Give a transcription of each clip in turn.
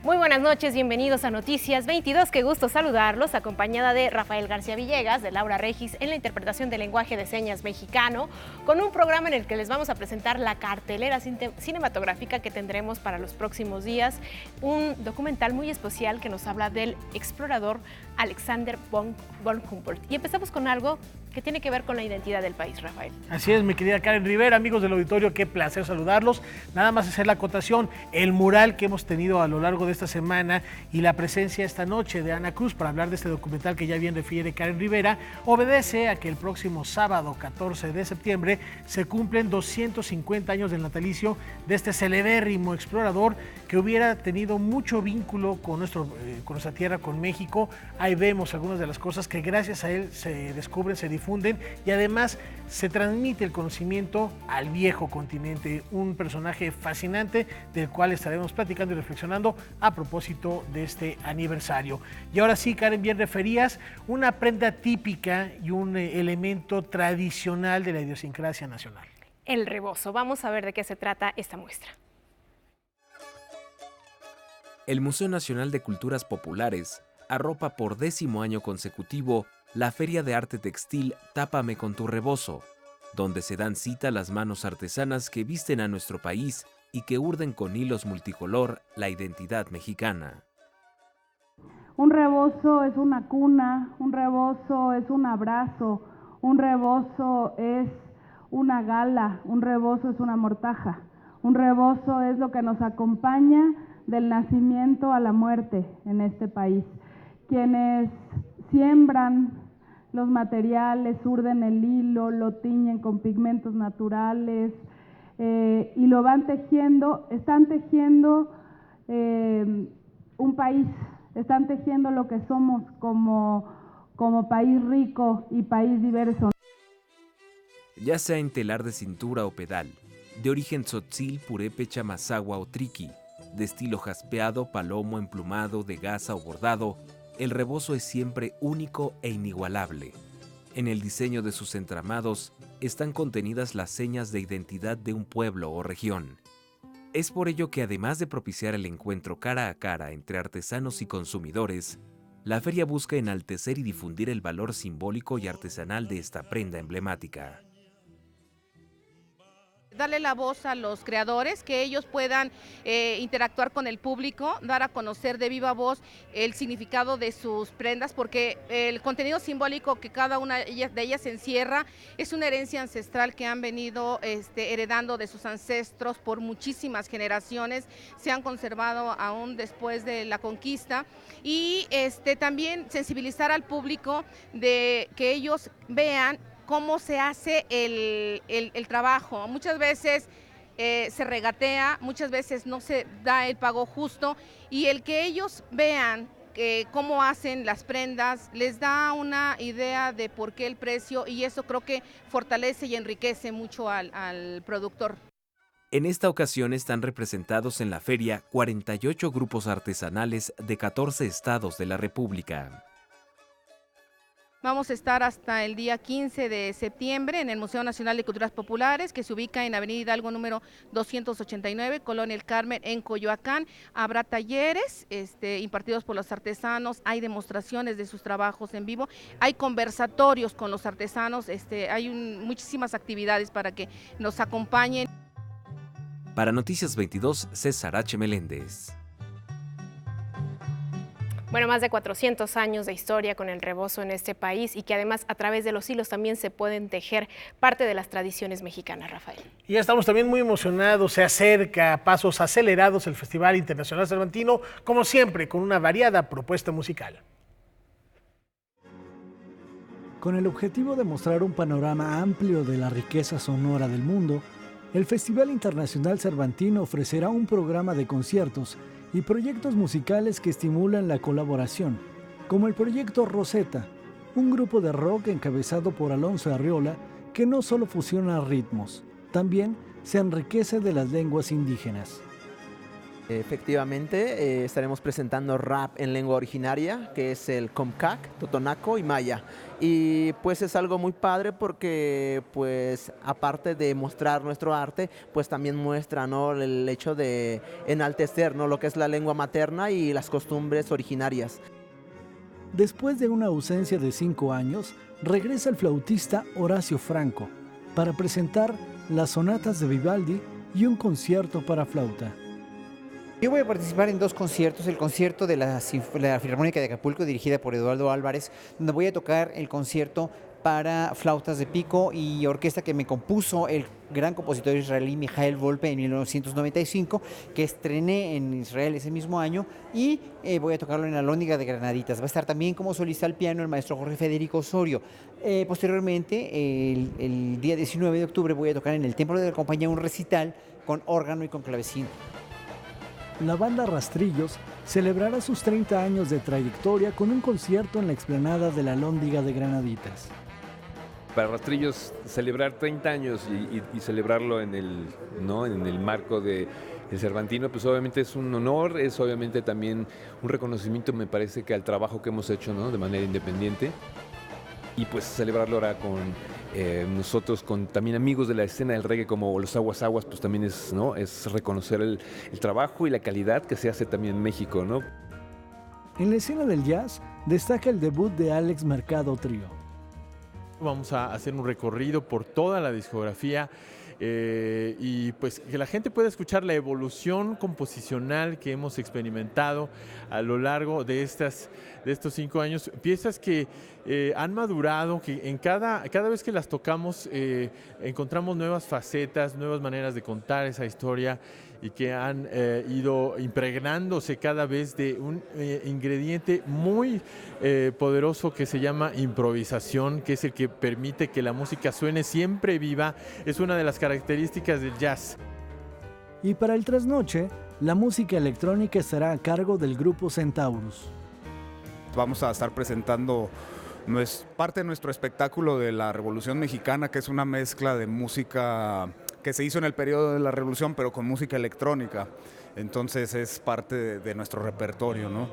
Muy buenas noches, bienvenidos a Noticias 22. Qué gusto saludarlos, acompañada de Rafael García Villegas, de Laura Regis en la interpretación del lenguaje de señas mexicano, con un programa en el que les vamos a presentar la cartelera cinematográfica que tendremos para los próximos días, un documental muy especial que nos habla del explorador Alexander von Humboldt. Y empezamos con algo que tiene que ver con la identidad del país, Rafael. Así es, mi querida Karen Rivera, amigos del auditorio, qué placer saludarlos. Nada más hacer la acotación, el mural que hemos tenido a lo largo de esta semana y la presencia esta noche de Ana Cruz para hablar de este documental que ya bien refiere Karen Rivera, obedece a que el próximo sábado 14 de septiembre se cumplen 250 años del natalicio de este celebérrimo explorador que hubiera tenido mucho vínculo con nuestra tierra, con México. Ahí vemos algunas de las cosas que gracias a él se descubren, se difunden y además se transmite el conocimiento al viejo continente. Un personaje fascinante del cual estaremos platicando y reflexionando a propósito de este aniversario. Y ahora sí, Karen, bien referías, una prenda típica y un elemento tradicional de la idiosincrasia nacional. El rebozo. Vamos a ver de qué se trata esta muestra. El Museo Nacional de Culturas Populares arropa por 10º año consecutivo la Feria de Arte Textil Tápame con tu Rebozo, donde se dan cita las manos artesanas que visten a nuestro país y que urden con hilos multicolor la identidad mexicana. Un rebozo es una cuna, un rebozo es un abrazo, un rebozo es una gala, un rebozo es una mortaja, un rebozo es lo que nos acompaña del nacimiento a la muerte en este país. Quienes siembran los materiales, urden el hilo, lo tiñen con pigmentos naturales y lo van tejiendo, están tejiendo un país, están tejiendo lo que somos como país rico y país diverso. Ya sea en telar de cintura o pedal, de origen tzotzil, purépecha, mazahua o triqui, de estilo jaspeado, palomo, emplumado, de gasa o bordado, el rebozo es siempre único e inigualable. En el diseño de sus entramados están contenidas las señas de identidad de un pueblo o región. Es por ello que además de propiciar el encuentro cara a cara entre artesanos y consumidores, la feria busca enaltecer y difundir el valor simbólico y artesanal de esta prenda emblemática. Darle la voz a los creadores, que ellos puedan interactuar con el público, dar a conocer de viva voz el significado de sus prendas, porque el contenido simbólico que cada una de ellas encierra es una herencia ancestral que han venido heredando de sus ancestros por muchísimas generaciones, se han conservado aún después de la conquista, y también sensibilizar al público de que ellos vean cómo se hace el trabajo. Muchas veces se regatea, muchas veces no se da el pago justo, y el que ellos vean cómo hacen las prendas les da una idea de por qué el precio, y eso creo que fortalece y enriquece mucho al productor. En esta ocasión están representados en la feria 48 grupos artesanales de 14 estados de la República. Vamos a estar hasta el día 15 de septiembre en el Museo Nacional de Culturas Populares, que se ubica en Avenida Hidalgo número 289, Colonia El Carmen, en Coyoacán. Habrá talleres impartidos por los artesanos, hay demostraciones de sus trabajos en vivo, hay conversatorios con los artesanos, hay muchísimas actividades para que nos acompañen. Para Noticias 22, César H. Meléndez. Bueno, más de 400 años de historia con el rebozo en este país y que además a través de los hilos también se pueden tejer parte de las tradiciones mexicanas, Rafael. Y ya estamos también muy emocionados, se acerca a pasos acelerados el Festival Internacional Cervantino, como siempre, con una variada propuesta musical. Con el objetivo de mostrar un panorama amplio de la riqueza sonora del mundo, el Festival Internacional Cervantino ofrecerá un programa de conciertos y proyectos musicales que estimulan la colaboración, como el proyecto Rosetta, un grupo de rock encabezado por Alonso Arriola que no solo fusiona ritmos, también se enriquece de las lenguas indígenas. Efectivamente, estaremos presentando rap en lengua originaria, que es el Comcac, Totonaco y Maya. Y pues es algo muy padre porque pues aparte de mostrar nuestro arte, pues también muestra, ¿no?, el hecho de enaltecer, ¿no?, lo que es la lengua materna y las costumbres originarias. Después de una ausencia de 5 años, regresa el flautista Horacio Franco para presentar las sonatas de Vivaldi y un concierto para flauta. Yo voy a participar en 2 conciertos, el concierto de la Filarmónica de Acapulco dirigida por Eduardo Álvarez, donde voy a tocar el concierto para flautas de pico y orquesta que me compuso el gran compositor israelí Mijael Volpe en 1995, que estrené en Israel ese mismo año, y voy a tocarlo en la Alhóndiga de Granaditas. Va a estar también como solista al piano el maestro Jorge Federico Osorio. Posteriormente, el día 19 de octubre voy a tocar en el Templo de la Compañía un recital con órgano y con clavecín. La banda Rastrillos celebrará sus 30 años de trayectoria con un concierto en la explanada de la Alhóndiga de Granaditas. Para Rastrillos celebrar 30 años y celebrarlo en el marco del Cervantino, pues obviamente es un honor, es obviamente también un reconocimiento, me parece, que al trabajo que hemos hecho, ¿no?, de manera independiente. Y pues celebrarlo ahora con nosotros, con también amigos de la escena del reggae como los Aguas Aguas, pues también es, ¿no?, es reconocer el trabajo y la calidad que se hace también en México, ¿no? En la escena del jazz destaca el debut de Alex Mercado Trío. Vamos a hacer un recorrido por toda la discografía y pues que la gente pueda escuchar la evolución composicional que hemos experimentado a lo largo de estos 5 años, piezas que han madurado, que en cada vez que las tocamos encontramos nuevas facetas, nuevas maneras de contar esa historia, y que han ido impregnándose cada vez de un ingrediente muy poderoso que se llama improvisación, que es el que permite que la música suene siempre viva. Es una de las características del jazz. Y para el trasnoche, la música electrónica estará a cargo del grupo Centaurus. Vamos a estar presentando parte de nuestro espectáculo de la Revolución Mexicana, que es una mezcla de música que se hizo en el periodo de la Revolución, pero con música electrónica. Entonces es parte de nuestro repertorio, ¿no?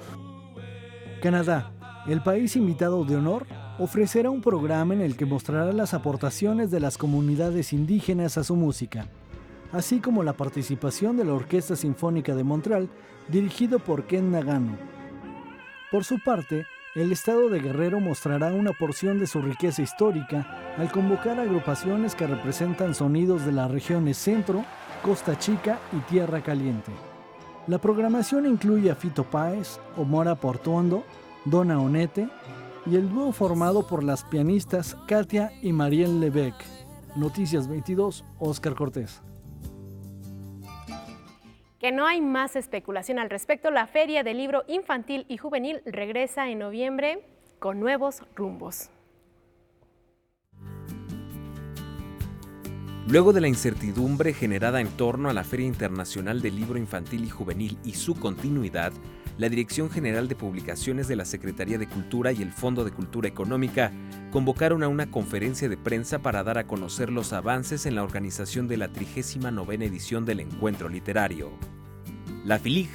Canadá, el país invitado de honor, ofrecerá un programa en el que mostrará las aportaciones de las comunidades indígenas a su música, así como la participación de la Orquesta Sinfónica de Montreal, dirigido por Ken Nagano. Por su parte, el estado de Guerrero mostrará una porción de su riqueza histórica al convocar agrupaciones que representan sonidos de las regiones Centro, Costa Chica y Tierra Caliente. La programación incluye a Fito Páez, Omora Portuondo, Donna Onete y el dúo formado por las pianistas Katia y Marielle Lebec. Noticias 22, Óscar Cortés. Que no hay más especulación al respecto, la Feria del Libro Infantil y Juvenil regresa en noviembre con nuevos rumbos. Luego de la incertidumbre generada en torno a la Feria Internacional del Libro Infantil y Juvenil y su continuidad, la Dirección General de Publicaciones de la Secretaría de Cultura y el Fondo de Cultura Económica convocaron a una conferencia de prensa para dar a conocer los avances en la organización de la 39ª edición del Encuentro Literario. La FILIG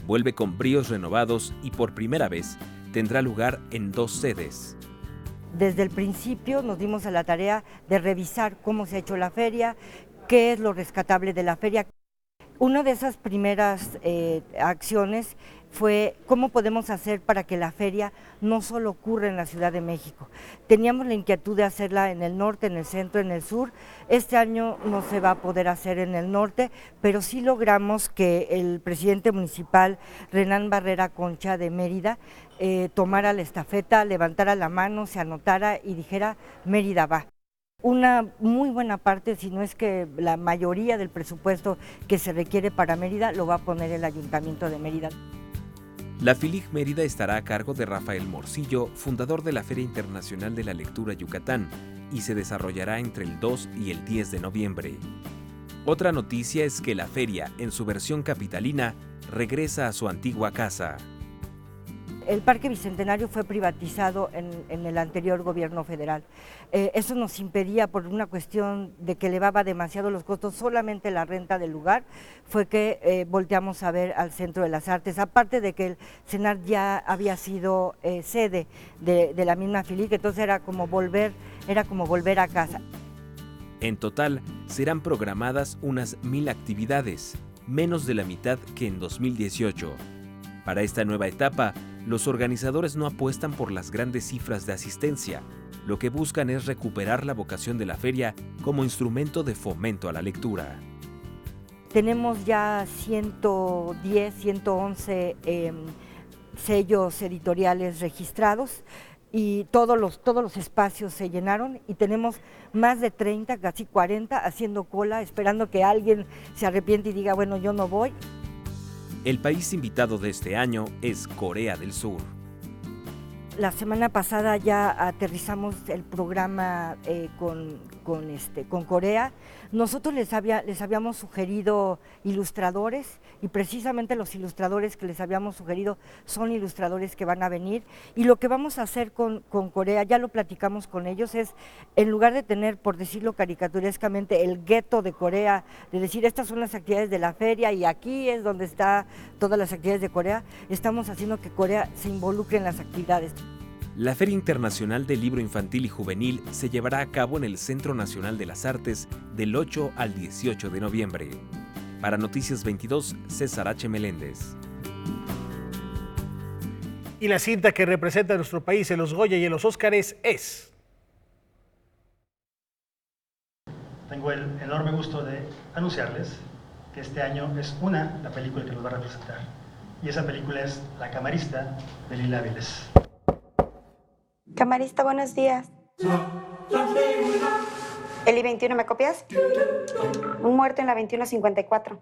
vuelve con bríos renovados y por primera vez tendrá lugar en 2 sedes. Desde el principio nos dimos a la tarea de revisar cómo se ha hecho la feria, qué es lo rescatable de la feria. Una de esas primeras acciones fue cómo podemos hacer para que la feria no solo ocurra en la Ciudad de México. Teníamos la inquietud de hacerla en el norte, en el centro, en el sur. Este año no se va a poder hacer en el norte, pero sí logramos que el presidente municipal, Renán Barrera Concha de Mérida, tomara la estafeta, levantara la mano, se anotara y dijera Mérida va. Una muy buena parte, si no es que la mayoría del presupuesto que se requiere para Mérida lo va a poner el Ayuntamiento de Mérida. La FILIG Mérida estará a cargo de Rafael Morcillo, fundador de la Feria Internacional de la Lectura Yucatán, y se desarrollará entre el 2 y el 10 de noviembre. Otra noticia es que la feria, en su versión capitalina, regresa a su antigua casa. el Parque Bicentenario fue privatizado en el anterior gobierno federal. Eso nos impedía, por una cuestión de que elevaba demasiado los costos, solamente la renta del lugar, fue que volteamos a ver al Centro de las Artes, aparte de que el CENART ya había sido sede de la misma FILIC, entonces era como volver a casa. En total, serán programadas unas 1000 actividades, menos de la mitad que en 2018. Para esta nueva etapa, los organizadores no apuestan por las grandes cifras de asistencia. Lo que buscan es recuperar la vocación de la feria como instrumento de fomento a la lectura. Tenemos ya 110, 111 sellos editoriales registrados y todos los espacios se llenaron y tenemos más de 30, casi 40 haciendo cola, esperando que alguien se arrepiente y diga, bueno, yo no voy. El país invitado de este año es Corea del Sur. La semana pasada ya aterrizamos el programa con Corea. Nosotros les habíamos sugerido ilustradores y precisamente los ilustradores que les habíamos sugerido son ilustradores que van a venir. Y lo que vamos a hacer con Corea, ya lo platicamos con ellos, es en lugar de tener, por decirlo caricaturescamente, el gueto de Corea, de decir estas son las actividades de la feria y aquí es donde están todas las actividades de Corea, estamos haciendo que Corea se involucre en las actividades. La Feria Internacional del Libro Infantil y Juvenil se llevará a cabo en el Centro Nacional de las Artes del 8 al 18 de noviembre. Para Noticias 22, César H. Meléndez. Y la cinta que representa a nuestro país en los Goya y en los Óscares es... Tengo el enorme gusto de anunciarles que este año es la película que nos va a representar. Y esa película es La Camarista, de Lila Avilés. Camarista, buenos días. ¿El I-21 me copias? Un muerto en la 2154.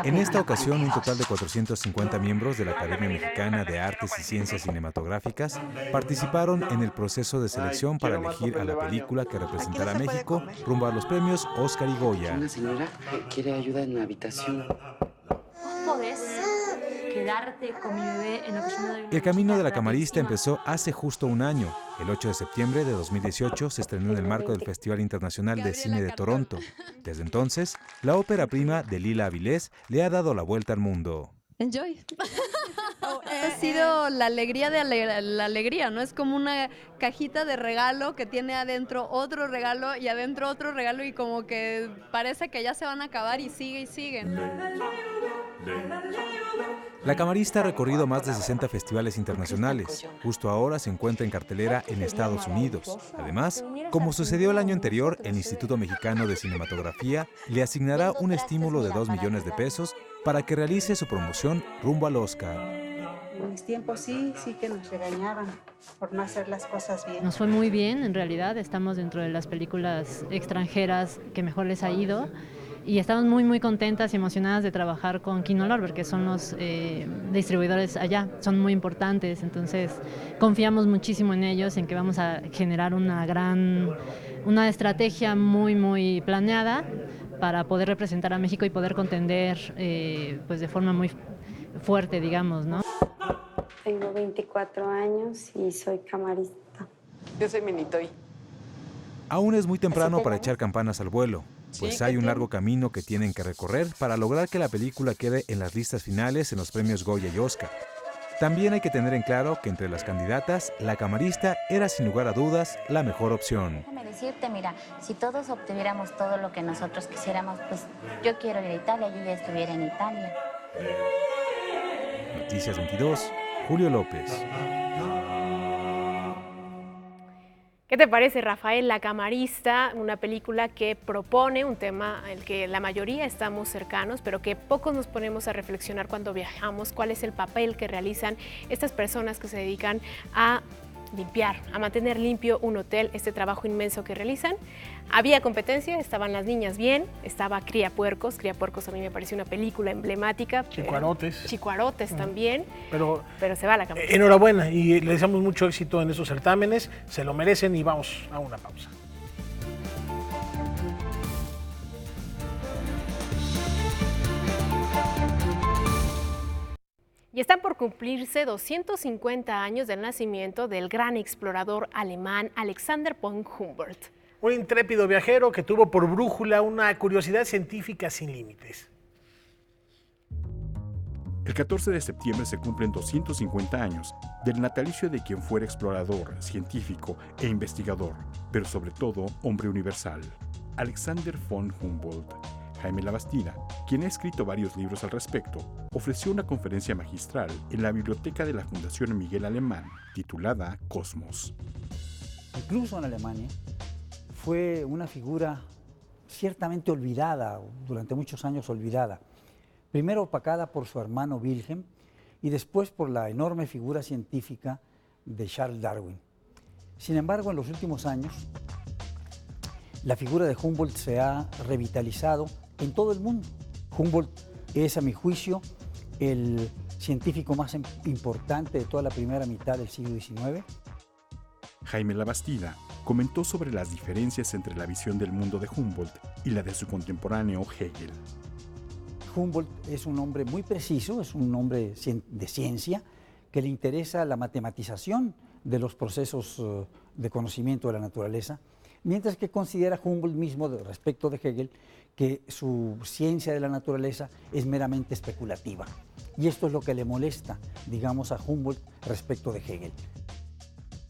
En esta ocasión, un total de 450 miembros de la Academia Mexicana de Artes y Ciencias Cinematográficas participaron en el proceso de selección para elegir a la película que representará a México rumbo a los premios Oscar y Goya. Una señora quiere ayuda en la habitación. ¿Podés quedarte con mi bebé en lo que yo me doy una El camino de la duchita camarista rapidísima? empezó hace justo un año. El 8 de septiembre de 2018 se estrenó en el marco del Festival Internacional de Cine de Toronto. Desde entonces, la ópera prima de Lila Avilés le ha dado la vuelta al mundo. Enjoy. Ha sido la alegría de la alegría, ¿no? Es como una cajita de regalo que tiene adentro otro regalo y adentro otro regalo y como que parece que ya se van a acabar y sigue y siguen. La camarista ha recorrido más de 60 festivales internacionales. Justo ahora se encuentra en cartelera en Estados Unidos. Además, como sucedió el año anterior, el Instituto Mexicano de Cinematografía le asignará un estímulo de 2 millones de pesos para que realice su promoción rumbo al Oscar. En mis tiempos sí que nos regañaban por no hacer las cosas bien. Nos fue muy bien, en realidad. Estamos dentro de las películas extranjeras que mejor les ha ido. Y estamos muy contentas y emocionadas de trabajar con Kinolor, porque son los distribuidores allá, son muy importantes, entonces confiamos muchísimo en ellos, en que vamos a generar una estrategia muy planeada para poder representar a México y poder contender pues de forma muy fuerte, digamos, ¿no? Tengo 24 años y soy camarista. Yo soy Minitoy. Aún es muy temprano para echar campanas al vuelo, pues hay un largo camino que tienen que recorrer para lograr que la película quede en las listas finales en los premios Goya y Oscar. También hay que tener en claro que entre las candidatas, La Camarista era sin lugar a dudas la mejor opción. Déjame decirte, mira, si todos obtuviéramos todo lo que nosotros quisiéramos, pues yo quiero ir a Italia, yo ya estuviera en Italia. Noticias 22, Julio López. ¿Qué te parece, Rafael? La Camarista, una película que propone un tema al que la mayoría estamos cercanos, pero que pocos nos ponemos a reflexionar cuando viajamos, cuál es el papel que realizan estas personas que se dedican a limpiar, a mantener limpio un hotel, este trabajo inmenso que realizan. Había competencia, estaban las niñas bien, estaba Criapuercos a mí me pareció una película emblemática. Chicuarotes también, pero se va a la Camarista. Enhorabuena y le deseamos mucho éxito en esos certámenes, se lo merecen y vamos a una pausa. Y están por cumplirse 250 años del nacimiento del gran explorador alemán Alexander von Humboldt. Un intrépido viajero que tuvo por brújula una curiosidad científica sin límites. El 14 de septiembre se cumplen 250 años del natalicio de quien fuera explorador, científico e investigador, pero sobre todo hombre universal, Alexander von Humboldt. Jaime Labastida, quien ha escrito varios libros al respecto, ofreció una conferencia magistral en la biblioteca de la Fundación Miguel Alemán, titulada Cosmos. Incluso en Alemania fue una figura ciertamente olvidada, durante muchos años olvidada. Primero opacada por su hermano Wilhelm y después por la enorme figura científica de Charles Darwin. Sin embargo, en los últimos años, la figura de Humboldt se ha revitalizado en todo el mundo. Humboldt es, a mi juicio, el científico más importante de toda la primera mitad del siglo XIX. Jaime Labastida comentó sobre las diferencias entre la visión del mundo de Humboldt y la de su contemporáneo Hegel. Humboldt es un hombre muy preciso, es un hombre de ciencia, que le interesa la matematización de los procesos de conocimiento de la naturaleza, mientras que considera Humboldt mismo, respecto de Hegel, que su ciencia de la naturaleza es meramente especulativa. Y esto es lo que le molesta, digamos, a Humboldt respecto de Hegel.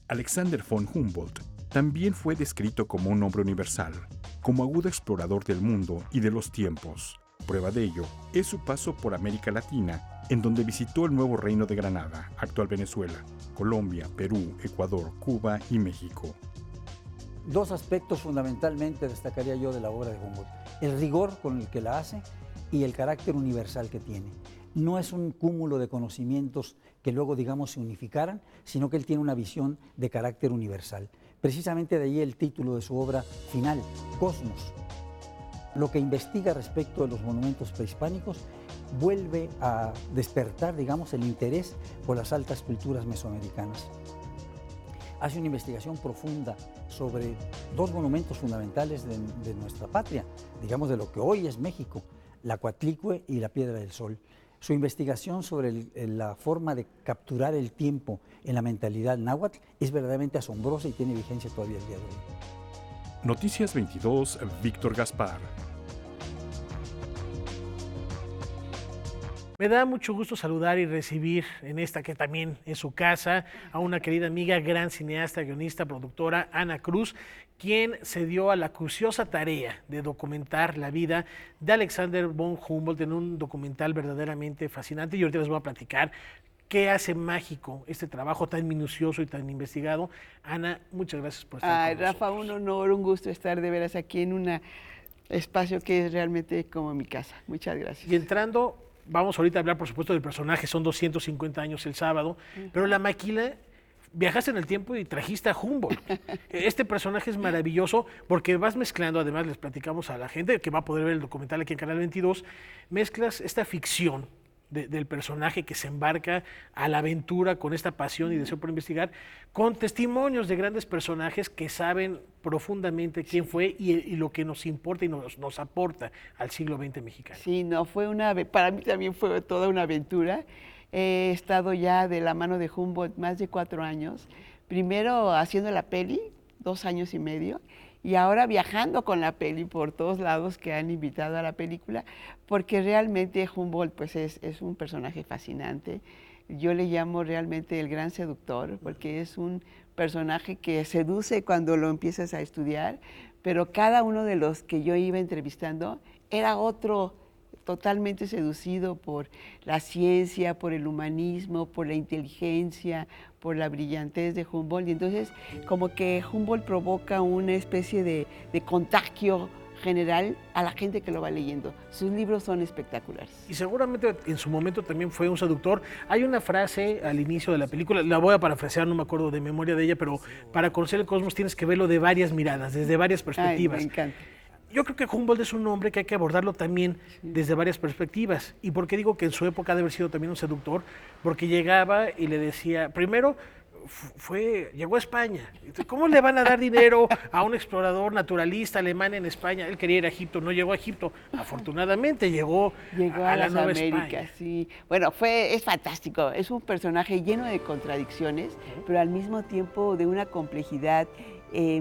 Alexander von Humboldt también fue descrito como un hombre universal, como agudo explorador del mundo y de los tiempos. Prueba de ello es su paso por América Latina, en donde visitó el nuevo Reino de Granada, actual Venezuela, Colombia, Perú, Ecuador, Cuba y México. Dos aspectos fundamentalmente destacaría yo de la obra de Humboldt: el rigor con el que la hace y el carácter universal que tiene. No es un cúmulo de conocimientos que luego, digamos, se unificaran, sino que él tiene una visión de carácter universal. Precisamente de ahí el título de su obra final, Cosmos. Lo que investiga respecto de los monumentos prehispánicos vuelve a despertar, digamos, el interés por las altas culturas mesoamericanas. Hace una investigación profunda sobre dos monumentos fundamentales de nuestra patria, digamos, de lo que hoy es México, la Coatlicue y la Piedra del Sol. Su investigación sobre la forma de capturar el tiempo en la mentalidad náhuatl es verdaderamente asombrosa y tiene vigencia todavía el día de hoy. Noticias 22, Víctor Gaspar. Me da mucho gusto saludar y recibir en esta que también es su casa a una querida amiga, gran cineasta, guionista, productora, Ana Cruz, quien se dio a la acuciosa tarea de documentar la vida de Alexander von Humboldt en un documental verdaderamente fascinante. Y ahorita les voy a platicar qué hace mágico este trabajo tan minucioso y tan investigado. Ana, muchas gracias por estar con Rafa, nosotros. un honor, un gusto estar de veras aquí en un espacio que es realmente como mi casa. Muchas gracias. Y entrando, vamos ahorita a hablar, por supuesto, del personaje. Son 250 años el sábado, pero la maquila, viajaste en el tiempo y trajiste a Humboldt. Este personaje es maravilloso porque vas mezclando, además les platicamos a la gente que va a poder ver el documental aquí en Canal 22, mezclas esta ficción del personaje que se embarca a la aventura con esta pasión y deseo por investigar, con testimonios de grandes personajes que saben profundamente quién fue y lo que nos importa y nos aporta al siglo XX mexicano. Sí, no, para mí también fue toda una aventura. He estado ya de la mano de Humboldt más de 4 años, primero haciendo la peli, 2 años y medio, y ahora viajando con la peli por todos lados que han invitado a la película, porque realmente Humboldt pues es un personaje fascinante. Yo le llamo realmente el gran seductor, porque es un personaje que seduce cuando lo empiezas a estudiar, pero cada uno de los que yo iba entrevistando era otro totalmente seducido por la ciencia, por el humanismo, por la inteligencia, por la brillantez de Humboldt. Y entonces, como que Humboldt provoca una especie de contagio general a la gente que lo va leyendo. Sus libros son espectaculares. Y seguramente en su momento también fue un seductor. Hay una frase al inicio de la película, la voy a parafrasear, no me acuerdo de memoria de ella, pero para conocer el cosmos tienes que verlo de varias miradas, desde varias perspectivas. Ay, me encanta. Yo creo que Humboldt es un hombre que hay que abordarlo también desde varias perspectivas. ¿Y por qué digo que en su época ha de haber sido también un seductor? Porque llegaba y le decía, primero, llegó a España. ¿Cómo le van a dar dinero a un explorador naturalista alemán en España? Él quería ir a Egipto, no llegó a Egipto. Afortunadamente llegó a la las Nueva Américas, España. sí. Bueno, es fantástico. Es un personaje lleno de contradicciones, pero al mismo tiempo de una complejidad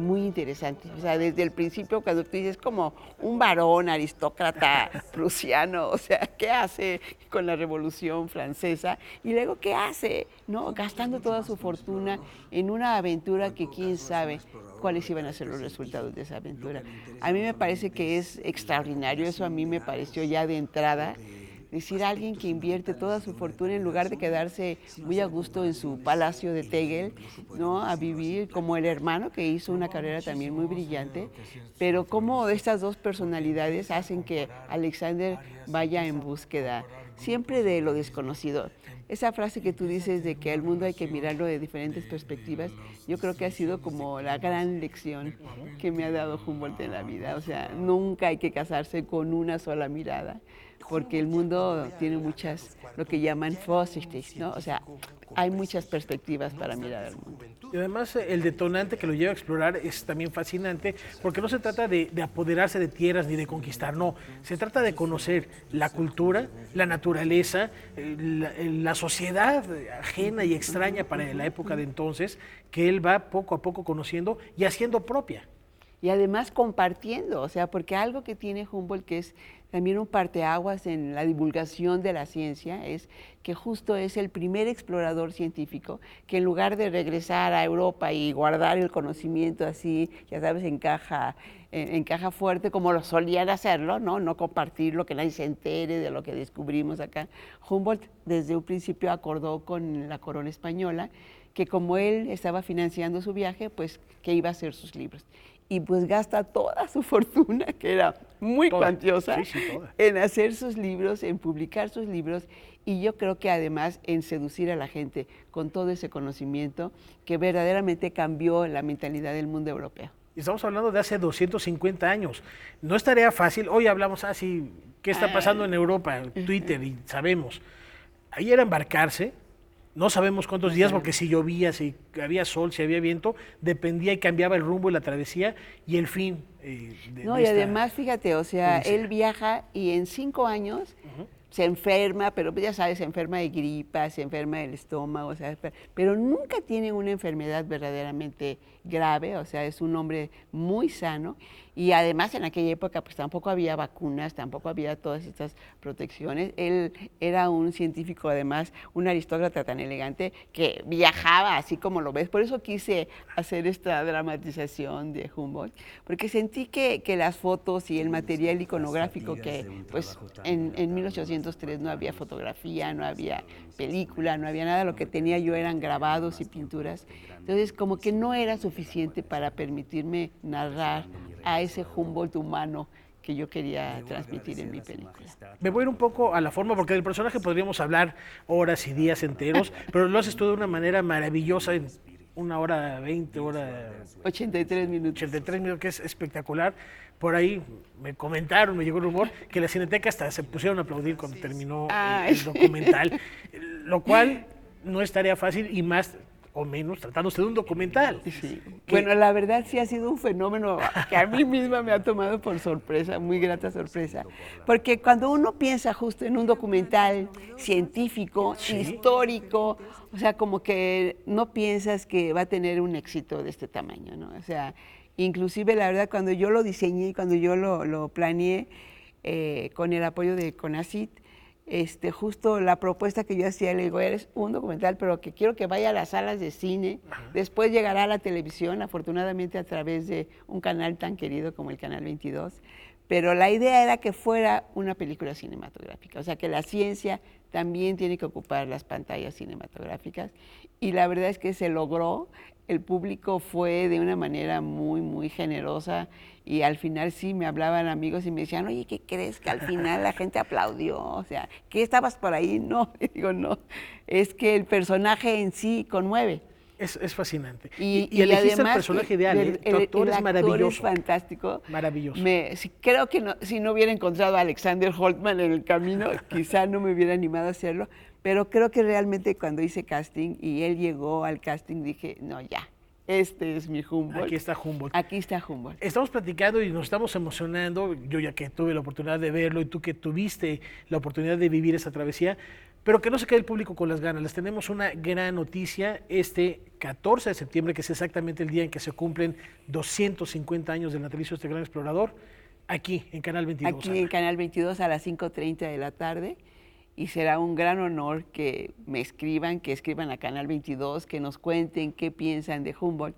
muy interesante. O sea, desde el principio, cuando tú dices como un varón aristócrata prusiano, o sea, ¿qué hace con la Revolución Francesa? Y luego, ¿qué hace? ¿No? Gastando toda su fortuna en una aventura que quién sabe cuáles iban a ser los resultados de esa aventura. A mí me parece que es extraordinario, eso a mí me pareció ya de entrada. Decir, alguien que invierte toda su fortuna en lugar de quedarse muy a gusto en su palacio de Tegel, ¿no? A vivir como el hermano, que hizo una carrera también muy brillante, pero cómo estas dos personalidades hacen que Alexander vaya en búsqueda siempre de lo desconocido. Esa frase que tú dices de que al mundo hay que mirarlo de diferentes perspectivas, yo creo que ha sido como la gran lección que me ha dado Humboldt en la vida. O sea, nunca hay que casarse con una sola mirada, porque el mundo tiene muchas, lo que llaman Vorsichtig, ¿no? O sea, hay muchas perspectivas para mirar al mundo. Y además el detonante que lo lleva a explorar es también fascinante, porque no se trata de apoderarse de tierras ni de conquistar, no. Se trata de conocer la cultura, la naturaleza, la sociedad ajena y extraña para la época de entonces, que él va poco a poco conociendo y haciendo propia. Y además compartiendo, o sea, porque algo que tiene Humboldt, que es también un parteaguas en la divulgación de la ciencia, es que justo es el primer explorador científico que en lugar de regresar a Europa y guardar el conocimiento así, ya sabes, en caja fuerte, como lo solían hacerlo, no compartirlo, que nadie se entere de lo que descubrimos acá. Humboldt desde un principio acordó con la corona española que como él estaba financiando su viaje, pues que iba a hacer sus libros. Y pues gasta toda su fortuna, que era muy cuantiosa, en hacer sus libros, en publicar sus libros, y yo creo que además en seducir a la gente con todo ese conocimiento que verdaderamente cambió la mentalidad del mundo europeo. Estamos hablando de hace 250 años. No es tarea fácil. Hoy hablamos así, ¿qué está pasando en Europa? Twitter, y sabemos. Ahí era embarcarse. No sabemos cuántos días, porque si llovía, si había sol, si había viento, dependía y cambiaba el rumbo de la travesía y el fin. Y además, fíjate, o sea, él viaja y en 5 años se enferma, pero ya sabes, se enferma de gripa, se enferma del estómago, o sea, pero nunca tiene una enfermedad verdaderamente grave, o sea, es un hombre muy sano. Y además en aquella época pues tampoco había vacunas, tampoco había todas estas protecciones. Él era un científico, además, un aristócrata tan elegante que viajaba así como lo ves. Por eso quise hacer esta dramatización de Humboldt, porque sentí que las fotos y el material iconográfico que pues en 1803 no había fotografía, no había película, no había nada, lo que tenía yo eran grabados y pinturas. Entonces como que no era suficiente para permitirme narrar a ese Humboldt humano que yo quería transmitir en mi película. Me voy a ir un poco a la forma, porque del personaje podríamos hablar horas y días enteros, pero lo haces tú de una manera maravillosa, en 1 hora 20, 83 minutos. 83 minutos, que es espectacular. Por ahí me comentaron, me llegó el rumor, que la Cineteca hasta se pusieron a aplaudir cuando terminó el documental, lo cual no es tarea fácil, y más o menos tratándose de un documental. Sí. Bueno, la verdad sí ha sido un fenómeno que a mí misma me ha tomado por sorpresa, muy grata sorpresa, porque cuando uno piensa justo en un documental científico, histórico, o sea, como que no piensas que va a tener un éxito de este tamaño, ¿no? O sea, inclusive la verdad cuando yo lo diseñé y cuando yo lo planeé con el apoyo de CONACYT, justo la propuesta que yo hacía, le digo, eres un documental, pero que quiero que vaya a las salas de cine, después llegará a la televisión, afortunadamente a través de un canal tan querido como el Canal 22, pero la idea era que fuera una película cinematográfica, o sea, que la ciencia también tiene que ocupar las pantallas cinematográficas, y la verdad es que se logró. El público fue de una manera muy, muy generosa, y al final sí me hablaban amigos y me decían, oye, ¿qué crees? Que al final la gente aplaudió, o sea, ¿qué estabas por ahí? No, y digo, no, es que el personaje en sí conmueve. Es fascinante. Y elegiste además el personaje ideal, tu actor es maravilloso. Es fantástico. Maravilloso. Creo que si no hubiera encontrado a Alexander Holtman en el camino, quizá no me hubiera animado a hacerlo, pero creo que realmente cuando hice casting y él llegó al casting dije, no, ya, este es mi Humboldt. Aquí está Humboldt. Aquí está Humboldt. Estamos platicando y nos estamos emocionando, yo ya que tuve la oportunidad de verlo y tú que tuviste la oportunidad de vivir esa travesía, pero que no se quede el público con las ganas. Les tenemos una gran noticia este 14 de septiembre, que es exactamente el día en que se cumplen 250 años del natalicio de este gran explorador, aquí en Canal 22. Aquí en Canal 22 a las 5:30 de la tarde. Y será un gran honor que me escriban, que escriban a Canal 22, que nos cuenten qué piensan de Humboldt,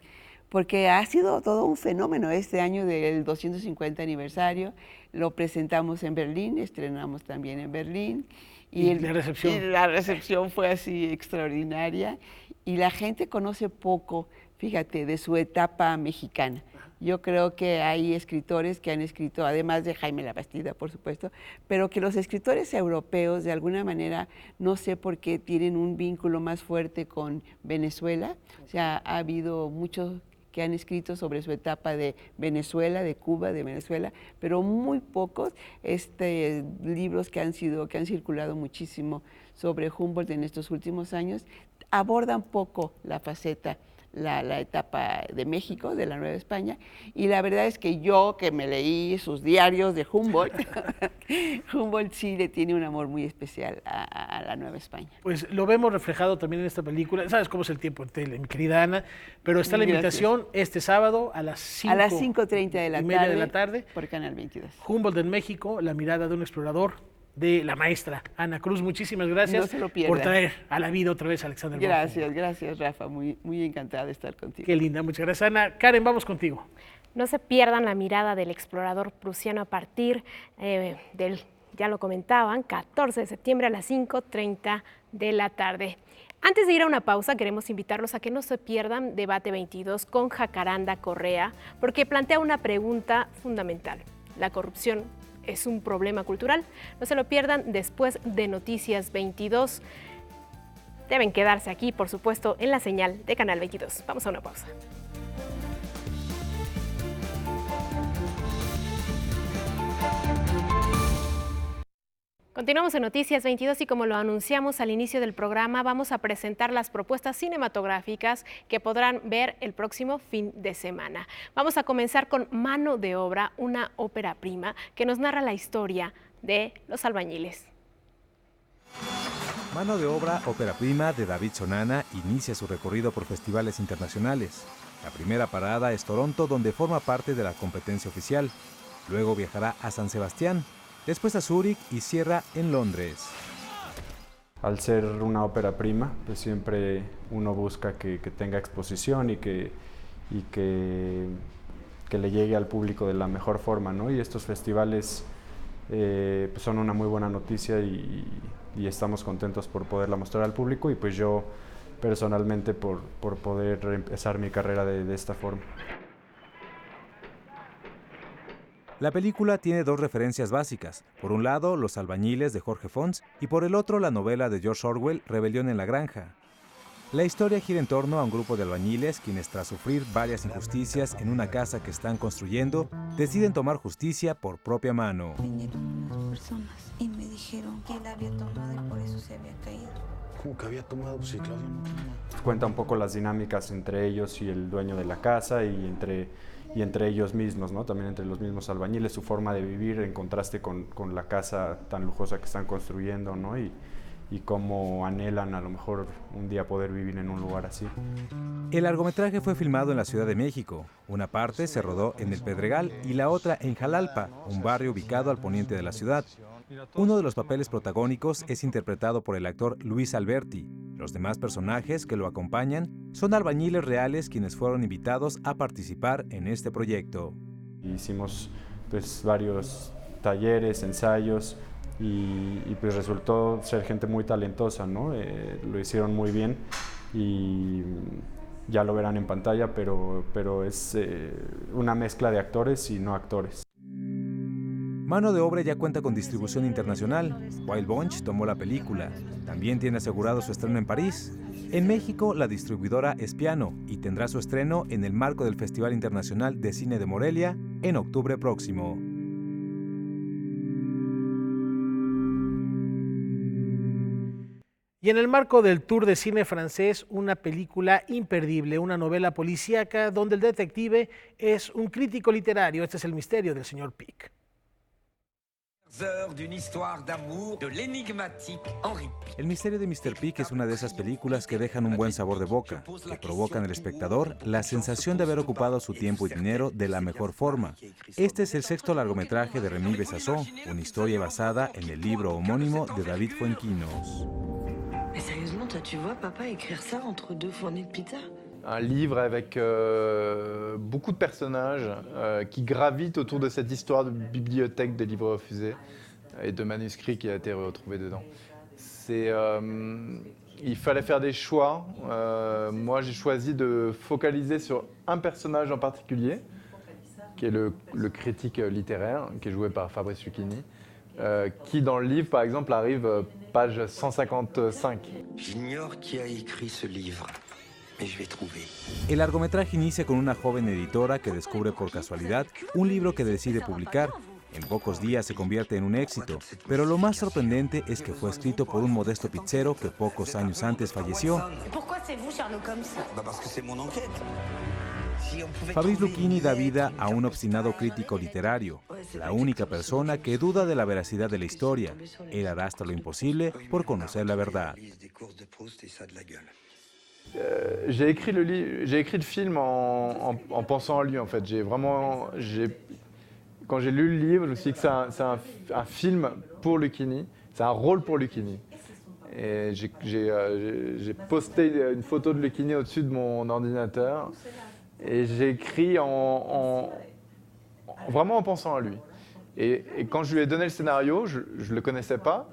porque ha sido todo un fenómeno este año del 250 aniversario. Lo presentamos en Berlín, estrenamos también en Berlín. Y la recepción. Y la recepción fue así extraordinaria. Y la gente conoce poco, fíjate, de su etapa mexicana. Yo creo que hay escritores que han escrito, además de Jaime Labastida, por supuesto, pero que los escritores europeos, de alguna manera, no sé por qué, tienen un vínculo más fuerte con Venezuela. O sea, ha habido muchos que han escrito sobre su etapa de Venezuela, de Cuba, de Venezuela, pero muy pocos libros que han circulado muchísimo sobre Humboldt en estos últimos años, abordan poco la faceta, la etapa de México, de la Nueva España, y la verdad es que yo, que me leí sus diarios de Humboldt, Humboldt sí le tiene un amor muy especial a la Nueva España. Pues lo vemos reflejado también en esta película. Sabes cómo es el tiempo en tele, mi querida Ana, pero está la invitación este sábado a las 5:30 de la tarde por Canal 22. Humboldt en México, la mirada de un explorador, de la maestra Ana Cruz. Muchísimas gracias No se lo pierdan. por traer a la vida otra vez a Alexander von Humboldt. Gracias Rafa, muy encantada de estar contigo. Qué linda, muchas gracias Ana. Karen, vamos contigo. No se pierdan la mirada del explorador prusiano a partir del, ya lo comentaban, 14 de septiembre a las 5:30 de la tarde. Antes de ir a una pausa, queremos invitarlos a que no se pierdan Debate 22 con Jacaranda Correa, porque plantea una pregunta fundamental. ¿La corrupción es un problema cultural? No se lo pierdan después de Noticias 22. Deben quedarse aquí, por supuesto, en la señal de Canal 22. Vamos a una pausa. Continuamos en Noticias 22 y como lo anunciamos al inicio del programa, vamos a presentar las propuestas cinematográficas que podrán ver el próximo fin de semana. Vamos a comenzar con Mano de Obra, una ópera prima que nos narra la historia de los albañiles. Mano de Obra, ópera prima de David Sonana, inicia su recorrido por festivales internacionales. La primera parada es Toronto, donde forma parte de la competencia oficial. Luego viajará a San Sebastián, después a Zúrich y cierra en Londres. Al ser una ópera prima, pues siempre uno busca que tenga exposición y que le llegue al público de la mejor forma, ¿no? Y estos festivales pues son una muy buena noticia y estamos contentos por poderla mostrar al público y pues yo personalmente por poder empezar mi carrera de esta forma. La película tiene dos referencias básicas. Por un lado, Los albañiles de Jorge Fons y por el otro, la novela de George Orwell, Rebelión en la granja. La historia gira en torno a un grupo de albañiles quienes, tras sufrir varias injusticias en una casa que están construyendo, deciden tomar justicia por propia mano. Vinieron unas personas y me dijeron que él había tomado y por eso se había caído. ¿Cómo que había tomado? Sí, Claudio no tomó. Cuenta un poco las dinámicas entre ellos y el dueño de la casa y entre ellos mismos, ¿no? También entre los mismos albañiles, su forma de vivir en contraste con la casa tan lujosa que están construyendo, ¿no? Y cómo anhelan a lo mejor un día poder vivir en un lugar así. El largometraje fue filmado en la Ciudad de México. Una parte se rodó en El Pedregal y la otra en Jalalpa, un barrio ubicado al poniente de la ciudad. Uno de los papeles protagónicos es interpretado por el actor Luis Alberti. Los demás personajes que lo acompañan son albañiles reales quienes fueron invitados a participar en este proyecto. Hicimos pues varios talleres, ensayos y pues resultó ser gente muy talentosa, ¿no? Lo hicieron muy bien y ya lo verán en pantalla, pero es una mezcla de actores y no actores. Mano de Obra ya cuenta con distribución internacional. Wild Bunch tomó la película. También tiene asegurado su estreno en París. En México, la distribuidora es Piano y tendrá su estreno en el marco del Festival Internacional de Cine de Morelia en octubre próximo. Y en el marco del Tour de Cine Francés, una película imperdible, una novela policíaca donde el detective es un crítico literario. Este es El misterio del señor Pic. El misterio de Mr. Pic es una de esas películas que dejan un buen sabor de boca, que provocan al espectador la sensación de haber ocupado su tiempo y dinero de la mejor forma. Este es el sexto largometraje de Rémi Besaçon, una historia basada en el libro homónimo de David Fuenquinos. Mais sérieusement, toi, tu vois papa écrire ça entre deux fournées de pizza? Un livre avec beaucoup de personnages qui gravitent autour de cette histoire de bibliothèque des livres refusés et de manuscrits qui a été retrouvé dedans. Il fallait faire des choix. Moi, j'ai choisi de focaliser sur un personnage en particulier, qui est le critique littéraire, qui est joué par Fabrice Lucchini, qui dans le livre, par exemple, arrive page 155. J'ignore qui a écrit ce livre. El largometraje inicia con una joven editora que descubre por casualidad un libro que decide publicar. En pocos días se convierte en un éxito, pero lo más sorprendente es que fue escrito por un modesto pizzero que pocos años antes falleció. Fabrice Lucchini da vida a un obstinado crítico literario, la única persona que duda de la veracidad de la historia. Él hará hasta lo imposible por conocer la verdad. J'ai écrit le film en pensant à lui, en fait. Quand j'ai lu le livre, je me suis dit que c'est un film pour Lucchini, c'est un rôle pour Lucchini. Et j'ai posté une photo de Lucchini au-dessus de mon ordinateur et j'ai écrit vraiment en pensant à lui. Et quand je lui ai donné le scénario, je ne le connaissais pas.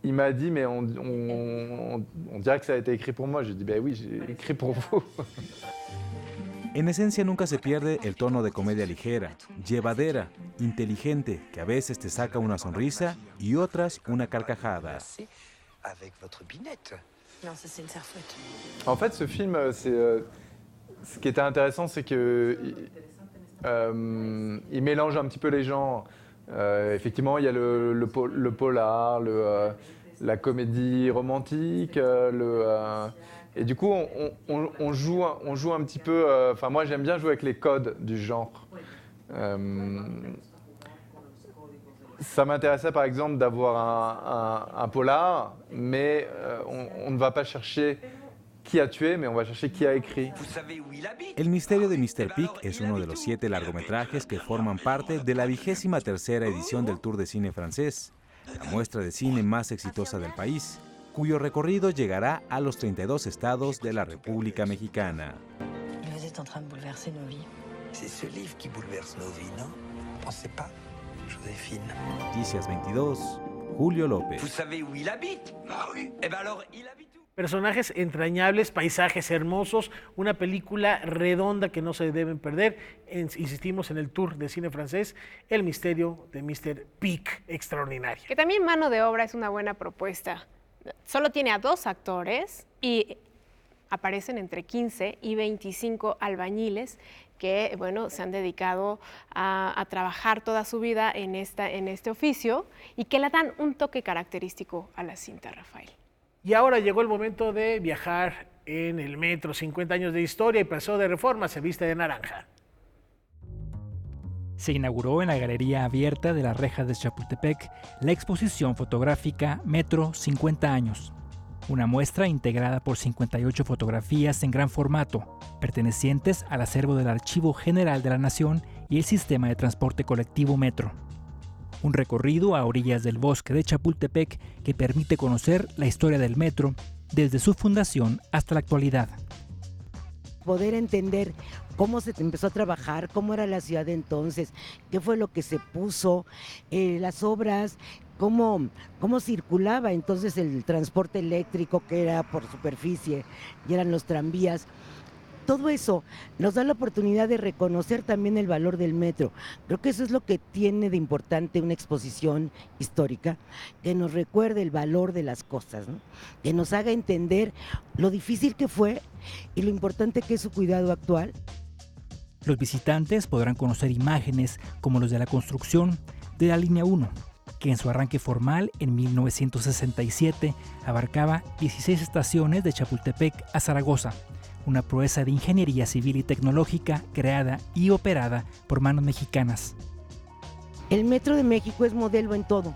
Il m'a dit, mais on dirait que ça a été écrit pour moi. J'ai dit, ben oui, j'ai écrit pour vous. En esencia nunca se pierde el tono de comedia ligera, llevadera, inteligente, que a veces te saca una sonrisa y otras una carcajada. En fait, ce film, ce qui était intéressant, c'est que il mélange un petit peu les genres. Effectivement, il y a le polar, la comédie romantique, et du coup, on joue un petit peu. Enfin, moi, j'aime bien jouer avec les codes du genre. Ça m'intéressait, par exemple, d'avoir un polar, mais on ne va pas chercher qui a tué, mais on va chercher qui a écrit. El misterio de Mr. Pic es uno de los 7 largometrajes que forman parte de la 23ª edición del Tour de Cine Francés, la muestra de cine más exitosa del país, cuyo recorrido llegará a los 32 estados de la República Mexicana. Vous êtes en train de bouleverser nos vies. C'est ce livre qui bouleverse nos vies, ¿no? Pensez pas, Joséphine. Noticias 22, Julio López. Vous savez où il habite? Ah oui. Eh ben alors, il habite. Personajes entrañables, paisajes hermosos, una película redonda que no se deben perder. Insistimos en el Tour de Cine Francés, El misterio de Mr. Pic, extraordinario. Que también Mano de Obra es una buena propuesta. Solo tiene a 2 actores y aparecen entre 15 y 25 albañiles que, bueno, se han dedicado a trabajar toda su vida en este oficio y que le dan un toque característico a la cinta, Rafael. Y ahora llegó el momento de viajar en el metro. 50 años de historia y Paseo de Reforma se viste de naranja. Se inauguró en la Galería Abierta de las Rejas de Chapultepec la exposición fotográfica Metro 50 años, una muestra integrada por 58 fotografías en gran formato, pertenecientes al acervo del Archivo General de la Nación y el Sistema de Transporte Colectivo Metro. Un recorrido a orillas del bosque de Chapultepec que permite conocer la historia del metro desde su fundación hasta la actualidad. Poder entender cómo se empezó a trabajar, cómo era la ciudad de entonces, qué fue lo que se puso, las obras, cómo circulaba entonces el transporte eléctrico que era por superficie y eran los tranvías. Todo eso nos da la oportunidad de reconocer también el valor del metro. Creo que eso es lo que tiene de importante una exposición histórica, que nos recuerde el valor de las cosas, ¿no? Que nos haga entender lo difícil que fue y lo importante que es su cuidado actual. Los visitantes podrán conocer imágenes como los de la construcción de la Línea 1, que en su arranque formal en 1967 abarcaba 16 estaciones de Chapultepec a Zaragoza, una proeza de ingeniería civil y tecnológica creada y operada por manos mexicanas. El Metro de México es modelo en todo,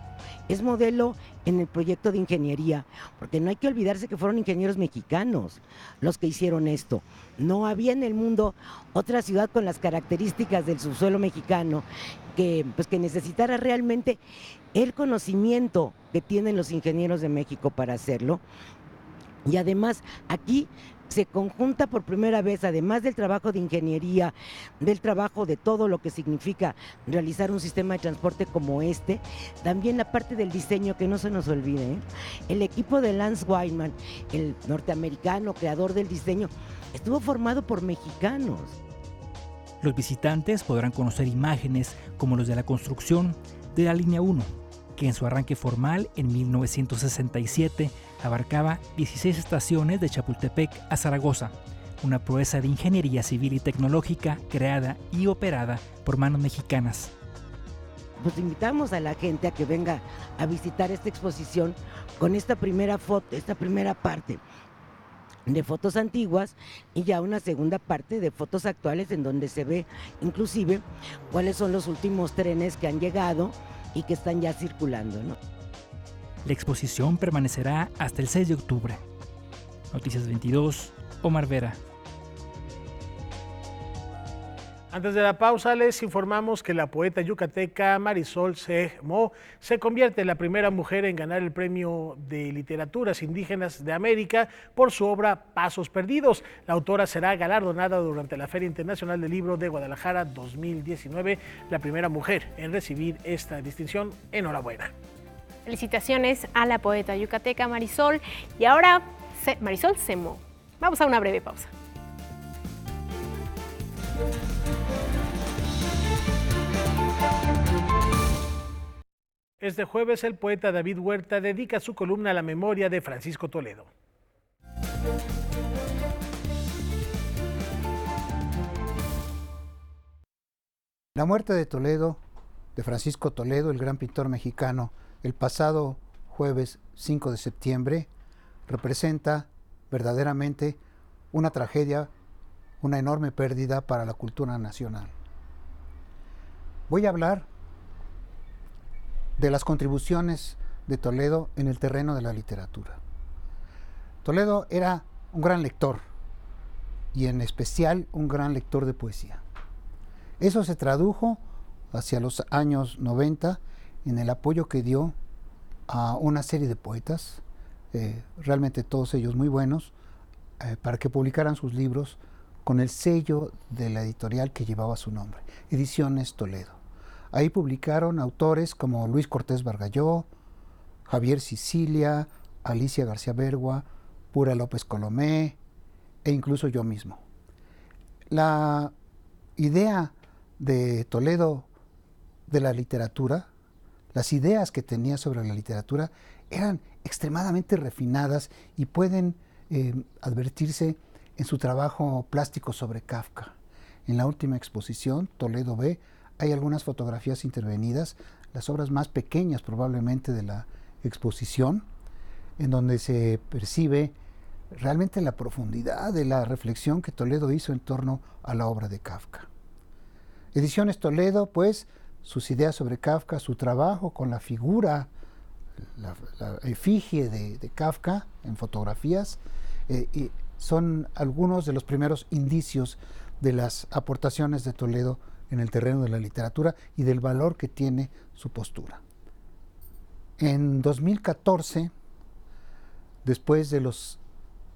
es modelo en el proyecto de ingeniería, porque no hay que olvidarse que fueron ingenieros mexicanos los que hicieron esto. No había en el mundo otra ciudad con las características del subsuelo mexicano que necesitara realmente el conocimiento que tienen los ingenieros de México para hacerlo. Y además aquí se conjunta por primera vez, además del trabajo de ingeniería, del trabajo de todo lo que significa realizar un sistema de transporte como este, también la parte del diseño, que no se nos olvide, ¿eh? El equipo de Lance Wyman, el norteamericano creador del diseño, estuvo formado por mexicanos. Los visitantes podrán conocer imágenes como los de la construcción de la Línea 1, que en su arranque formal en 1967 abarcaba 16 estaciones de Chapultepec a Zaragoza, una proeza de ingeniería civil y tecnológica creada y operada por manos mexicanas. Pues invitamos a la gente a que venga a visitar esta exposición con esta primera foto, esta primera parte de fotos antiguas y ya una segunda parte de fotos actuales en donde se ve inclusive cuáles son los últimos trenes que han llegado y que están ya circulando, ¿no? La exposición permanecerá hasta el 6 de octubre. Noticias 22, Omar Vera. Antes de la pausa, les informamos que la poeta yucateca Marisol Semo se convierte en la primera mujer en ganar el Premio de Literaturas Indígenas de América por su obra Pasos Perdidos. La autora será galardonada durante la Feria Internacional del Libro de Guadalajara 2019, la primera mujer en recibir esta distinción. Enhorabuena. Felicitaciones a la poeta yucateca Marisol. Y ahora, Marisol Semo. Vamos a una breve pausa. Este jueves el poeta David Huerta dedica su columna a la memoria de Francisco Toledo. La muerte de Toledo, de Francisco Toledo, el gran pintor mexicano, el pasado jueves 5 de septiembre, representa verdaderamente una tragedia, una enorme pérdida para la cultura nacional. Voy a hablar de las contribuciones de Toledo en el terreno de la literatura. Toledo era un gran lector y en especial un gran lector de poesía. Eso se tradujo hacia los años 90 en el apoyo que dio a una serie de poetas, realmente todos ellos muy buenos, para que publicaran sus libros con el sello de la editorial que llevaba su nombre, Ediciones Toledo. Ahí publicaron autores como Luis Cortés Bargalló, Javier Sicilia, Alicia García Bergua, Pura López Colomé e incluso yo mismo. La idea de Toledo de la literatura, las ideas que tenía sobre la literatura eran extremadamente refinadas y pueden advertirse en su trabajo plástico sobre Kafka. En la última exposición, Toledo B, hay algunas fotografías intervenidas, las obras más pequeñas probablemente de la exposición, en donde se percibe realmente la profundidad de la reflexión que Toledo hizo en torno a la obra de Kafka. Ediciones Toledo, pues, sus ideas sobre Kafka, su trabajo con la figura, la efigie de Kafka en fotografías, y son algunos de los primeros indicios de las aportaciones de Toledo en el terreno de la literatura y del valor que tiene su postura. En 2014, después de los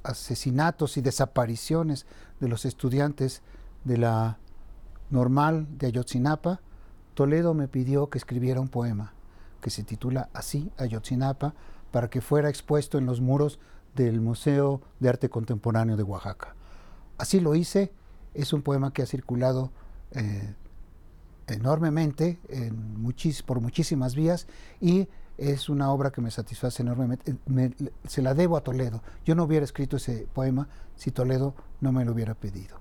asesinatos y desapariciones de los estudiantes de la Normal de Ayotzinapa, Toledo me pidió que escribiera un poema que se titula así, Ayotzinapa, para que fuera expuesto en los muros del Museo de Arte Contemporáneo de Oaxaca. Así lo hice, es un poema que ha circulado enormemente por muchísimas vías y es una obra que me satisface enormemente. Se la debo a Toledo. Yo no hubiera escrito ese poema si Toledo no me lo hubiera pedido.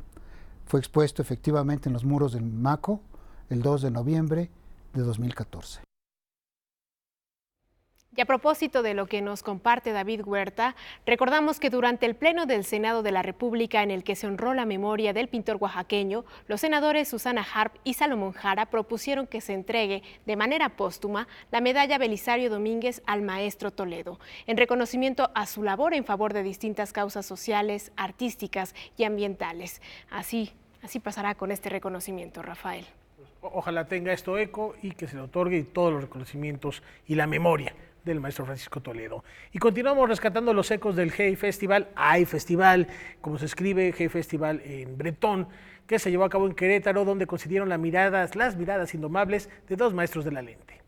Fue expuesto efectivamente en los muros del MACO el 2 de noviembre de 2014. Y a propósito de lo que nos comparte David Huerta, recordamos que durante el Pleno del Senado de la República, en el que se honró la memoria del pintor oaxaqueño, los senadores Susana Harp y Salomón Jara propusieron que se entregue de manera póstuma la medalla Belisario Domínguez al maestro Toledo, en reconocimiento a su labor en favor de distintas causas sociales, artísticas y ambientales. Así pasará con este reconocimiento, Rafael. Ojalá tenga esto eco y que se le otorgue todos los reconocimientos y la memoria del maestro Francisco Toledo. Y continuamos rescatando los ecos del Hey Festival, Hay Festival, como se escribe, Hey Festival en bretón, que se llevó a cabo en Querétaro, donde coincidieron las miradas indomables de dos maestros de la lente.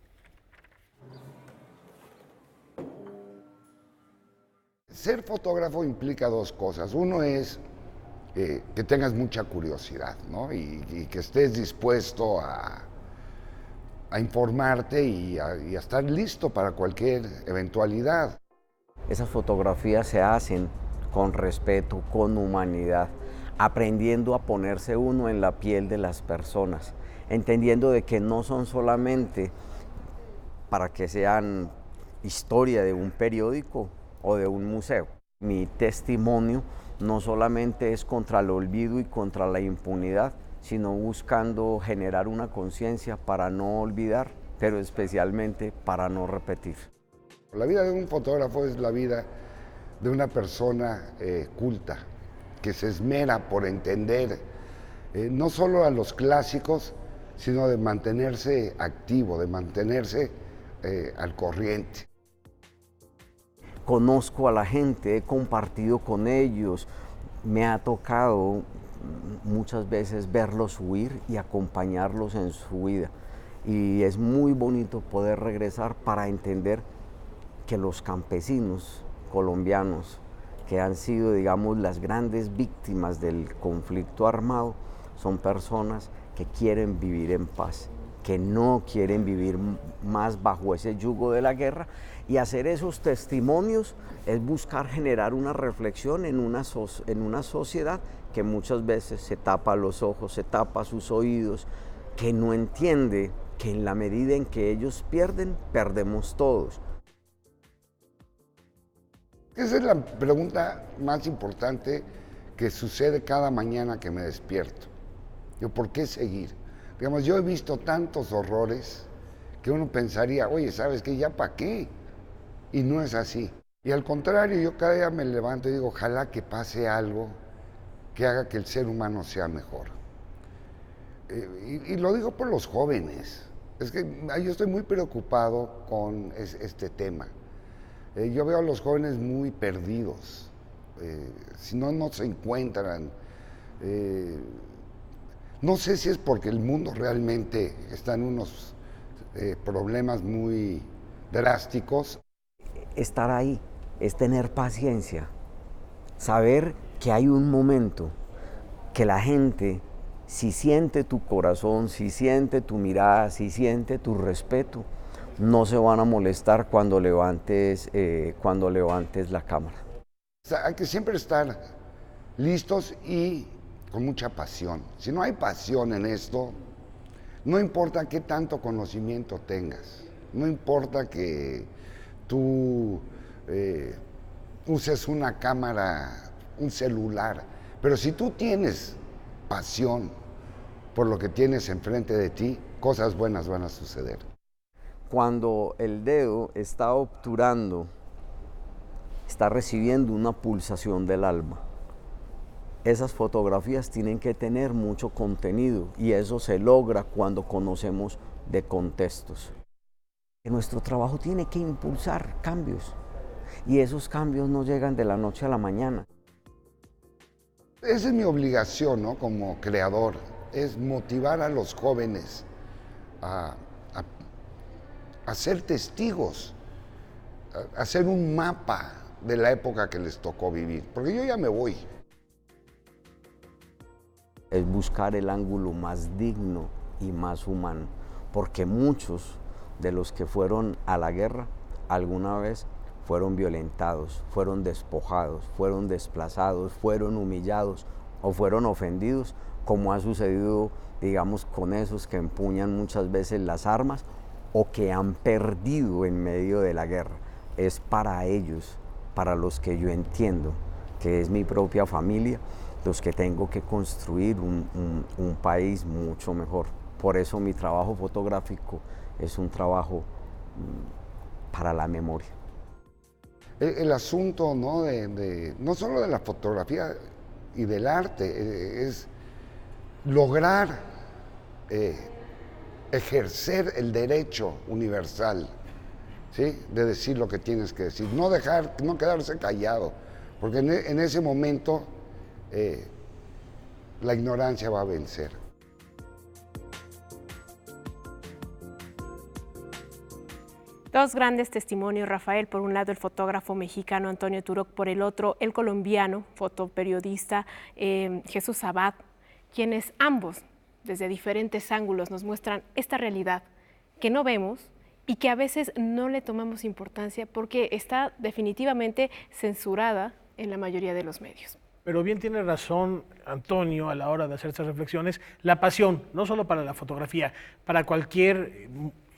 Ser fotógrafo implica dos cosas. Uno es que tengas mucha curiosidad, ¿no? y que estés dispuesto a informarte y a estar listo para cualquier eventualidad. Esas fotografías se hacen con respeto, con humanidad, aprendiendo a ponerse uno en la piel de las personas, entendiendo de que no son solamente para que sean historia de un periódico o de un museo. Mi testimonio no solamente es contra el olvido y contra la impunidad, sino buscando generar una conciencia para no olvidar, pero especialmente para no repetir. La vida de un fotógrafo es la vida de una persona culta, que se esmera por entender no solo a los clásicos, sino de mantenerse activo, de mantenerse al corriente. Conozco a la gente, he compartido con ellos, me ha tocado muchas veces verlos huir y acompañarlos en su vida. Y es muy bonito poder regresar para entender que los campesinos colombianos, que han sido, digamos, las grandes víctimas del conflicto armado, son personas que quieren vivir en paz, que no quieren vivir más bajo ese yugo de la guerra. Y hacer esos testimonios es buscar generar una reflexión en una sociedad que muchas veces se tapa los ojos, se tapa sus oídos, que no entiende que en la medida en que ellos pierden, perdemos todos. Esa es la pregunta más importante que sucede cada mañana que me despierto. ¿Por qué seguir? Digamos, yo he visto tantos horrores que uno pensaría, oye, ¿sabes qué? ¿Ya para qué? Y no es así. Y al contrario, yo cada día me levanto y digo, ojalá que pase algo que haga que el ser humano sea mejor. Y lo digo por los jóvenes. Es que yo estoy muy preocupado con este tema. Yo veo a los jóvenes muy perdidos. Si no se encuentran. No sé si es porque el mundo realmente está en unos problemas muy drásticos. Estar ahí es tener paciencia, saber que hay un momento que la gente, si siente tu corazón, si siente tu mirada, si siente tu respeto, no se van a molestar cuando levantes la cámara. O sea, hay que siempre estar listos y con mucha pasión. Si no hay pasión en esto, no importa qué tanto conocimiento tengas, no importa que tú uses una cámara, un celular, pero si tú tienes pasión por lo que tienes enfrente de ti, cosas buenas van a suceder. Cuando el dedo está obturando, está recibiendo una pulsación del alma. Esas fotografías tienen que tener mucho contenido y eso se logra cuando conocemos de contextos. Nuestro trabajo tiene que impulsar cambios y esos cambios no llegan de la noche a la mañana. Esa es mi obligación, ¿no? Como creador, es motivar a los jóvenes a ser testigos, a hacer un mapa de la época que les tocó vivir, porque yo ya me voy. Es buscar el ángulo más digno y más humano, porque muchos de los que fueron a la guerra alguna vez fueron violentados, fueron despojados, fueron desplazados, fueron humillados o fueron ofendidos, como ha sucedido, digamos, con esos que empuñan muchas veces las armas o que han perdido en medio de la guerra. Es para ellos, para los que yo entiendo, que es mi propia familia, los que tengo que construir un país mucho mejor. Por eso mi trabajo fotográfico es un trabajo para la memoria. El asunto, ¿no? No solo de la fotografía y del arte, es lograr ejercer el derecho universal, ¿sí? De decir lo que tienes que decir, no quedarse callado, porque en ese momento la ignorancia va a vencer. Dos grandes testimonios, Rafael, por un lado el fotógrafo mexicano Antonio Turok, por el otro el colombiano, fotoperiodista Jesús Abad, quienes ambos desde diferentes ángulos nos muestran esta realidad que no vemos y que a veces no le tomamos importancia porque está definitivamente censurada en la mayoría de los medios. Pero bien tiene razón Antonio a la hora de hacer estas reflexiones, la pasión, no solo para la fotografía, para cualquier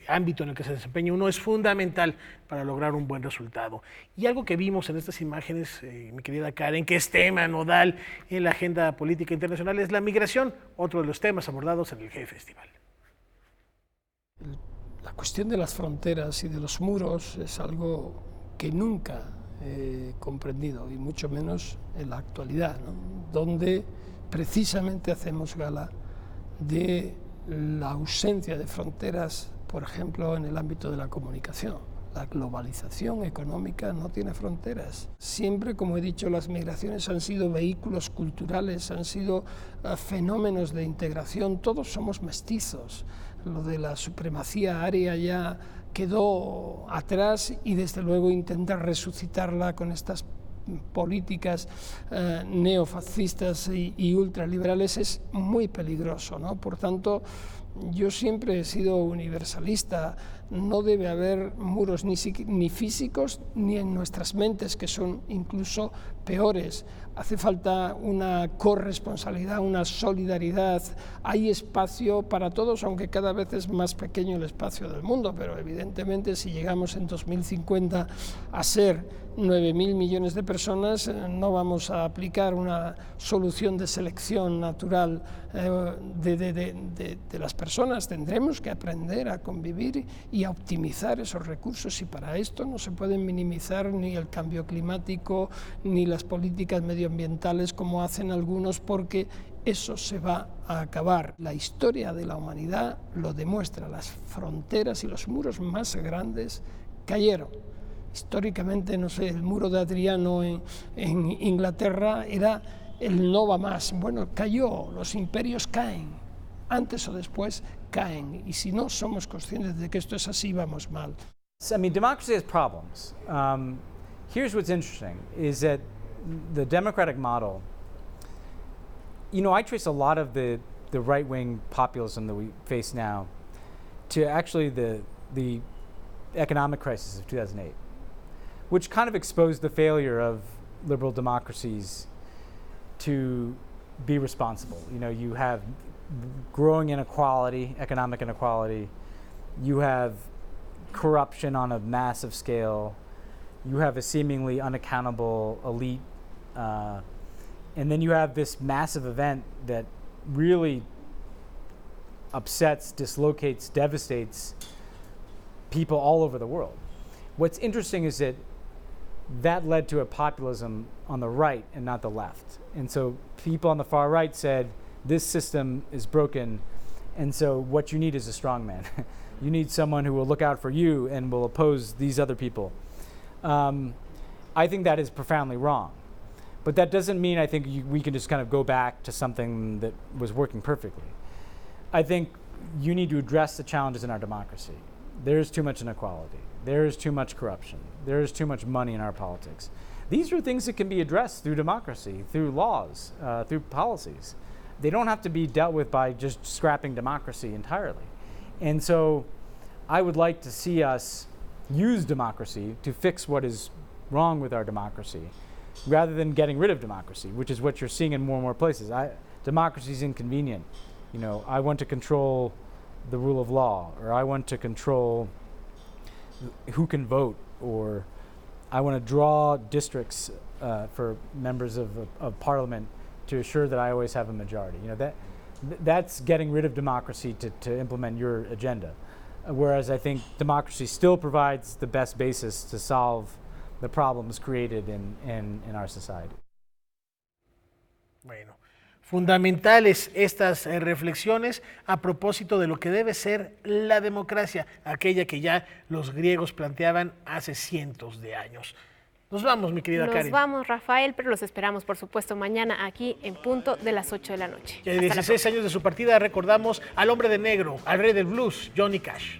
ámbito en el que se desempeñe uno, es fundamental para lograr un buen resultado. Y algo que vimos en estas imágenes, mi querida Karen, que es tema nodal en la agenda política internacional, es la migración, otro de los temas abordados en el G-Festival. La cuestión de las fronteras y de los muros es algo que nunca he comprendido, y mucho menos en la actualidad, ¿no? Donde precisamente hacemos gala de la ausencia de fronteras, por ejemplo, en el ámbito de la comunicación. La globalización económica no tiene fronteras. Siempre, como he dicho, las migraciones han sido vehículos culturales, han sido fenómenos de integración. Todos somos mestizos. Lo de la supremacía aria ya quedó atrás y desde luego intentar resucitarla con estas políticas neofascistas y ultraliberales es muy peligroso, ¿no? Por tanto, yo siempre he sido universalista. No debe haber muros ni físicos ni en nuestras mentes, que son incluso peores. Hace falta una corresponsabilidad, una solidaridad. Hay espacio para todos, aunque cada vez es más pequeño el espacio del mundo, pero evidentemente si llegamos en 2050 a ser 9.000 millones de personas, no vamos a aplicar una solución de selección natural de las personas. Tendremos que aprender a convivir y a optimizar esos recursos, y para esto no se pueden minimizar ni el cambio climático ni las políticas medioambientales como hacen algunos, porque eso se va a acabar. La historia de la humanidad lo demuestra. Las fronteras y los muros más grandes cayeron. Históricamente, no sé, el muro de Adriano en Inglaterra era el no va más. Bueno, cayó, los imperios caen, antes o después caen, y si no somos conscientes de que esto es así, vamos mal. I mean, democracy has problems. Here's what's interesting, is that the democratic model, you know, I trace a lot of the right-wing populism that we face now to actually the economic crisis of 2008, which kind of exposed the failure of liberal democracies to be responsible. You know, you have growing inequality, economic inequality, you have corruption on a massive scale, you have a seemingly unaccountable elite, and then you have this massive event that really upsets, dislocates, devastates people all over the world. What's interesting is that led to a populism on the right and not the left. And so people on the far right said, this system is broken, and so what you need is a strong man. You need someone who will look out for you and will oppose these other people. I think that is profoundly wrong. But that doesn't mean I think we can just kind of go back to something that was working perfectly. I think you need to address the challenges in our democracy. There's too much inequality. There is too much corruption. There is too much money in our politics. These are things that can be addressed through democracy, through laws, through policies. They don't have to be dealt with by just scrapping democracy entirely. And so I would like to see us use democracy to fix what is wrong with our democracy, rather than getting rid of democracy, which is what you're seeing in more and more places. Democracy is inconvenient. You know, I want to control the rule of law, or I want to control who can vote, or I want to draw districts for members of parliament to assure that I always have a majority. You know, that's getting rid of democracy to implement your agenda. Whereas I think democracy still provides the best basis to solve the problems created in our society. Bueno, fundamentales estas reflexiones a propósito de lo que debe ser la democracia, aquella que ya los griegos planteaban hace cientos de años. Nos vamos, mi querida Karen. Nos vamos, Rafael, pero los esperamos, por supuesto, mañana aquí en punto de las 8 de la noche. Y a 16 años de su partida recordamos al hombre de negro, al rey del blues, Johnny Cash.